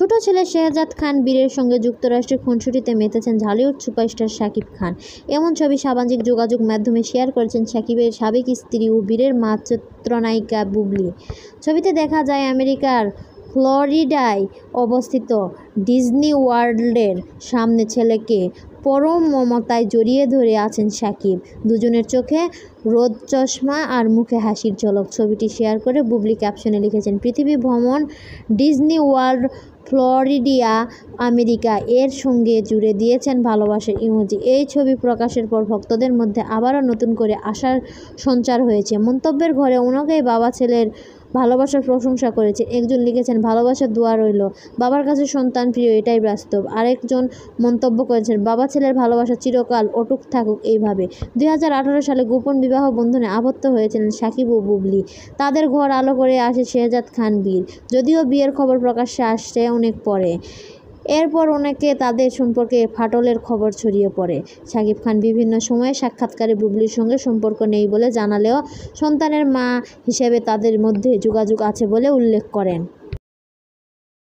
ছোট ছেলে শেহজাদ খান বীরের সঙ্গে যুক্তরাষ্ট্রের খুনসুটিতে মেতেছেন ঢালিউড সুপারস্টার শাকিব খান। এমন ছবি সামাজিক যোগাযোগ মাধ্যমে শেয়ার করেছেন শাকিবের সাবেক স্ত্রী ও বীরের মা চিত্রনায়িকা বুবলি। ছবিতে দেখা যায় আমেরিকার ফ্লোরিডায় অবস্থিত ডিজনি ওয়ার্ল্ডের সামনে ছেলেকে পরম মমতায় জড়িয়ে ধরে আছেন শাকিব। দুজনের চোখে রোদ চশমা আর মুখে হাসির ঝলক। ছবিটি শেয়ার করে বুবলি ক্যাপশনে লিখেছেন, পৃথিবী ভ্রমণ, ডিজনি ওয়ার্ল্ড, ফ্লোরিডা, আমেরিকা এর সঙ্গে জুড়ে দিয়েছেন ভালোবাসার ইমোজি। এই ছবি প্রকাশের পর ভক্তদের মধ্যে আবারও নতুন করে আশার সঞ্চার হয়েছে। মন্তব্যের ঘরে অনেকেই বাবা ছেলের ভালোবাসার প্রশংসা করেছেন। একজন লিখেছেন, ভালোবাসার দোয়া রইল, বাবার কাছে সন্তান প্রিয়, এটাই বাস্তব। আরেকজন মন্তব্য করেছেন, বাবা ছেলের ভালোবাসা চিরকাল অটুট থাকুক এইভাবে। 2018 সালে গোপন বিবাহ বন্ধনে আবদ্ধ হয়েছিলেন শাকিব ও বুবলি। তাদের ঘর আলো করে আসে শেহজাদ খান বীর। যদিও বিয়ের খবর প্রকাশ্যে আসছে অনেক পরে। এরপর অনেকে তাদের সম্পর্কে ফাটলের খবর ছড়িয়ে পড়ে। শাকিব খান বিভিন্ন সময়ে সাক্ষাৎকারে বুবলির সঙ্গে সম্পর্ক নেই বলে জানালেও সন্তানের মা হিসেবে তাদের মধ্যে যোগাযোগ আছে বলে উল্লেখ করেন।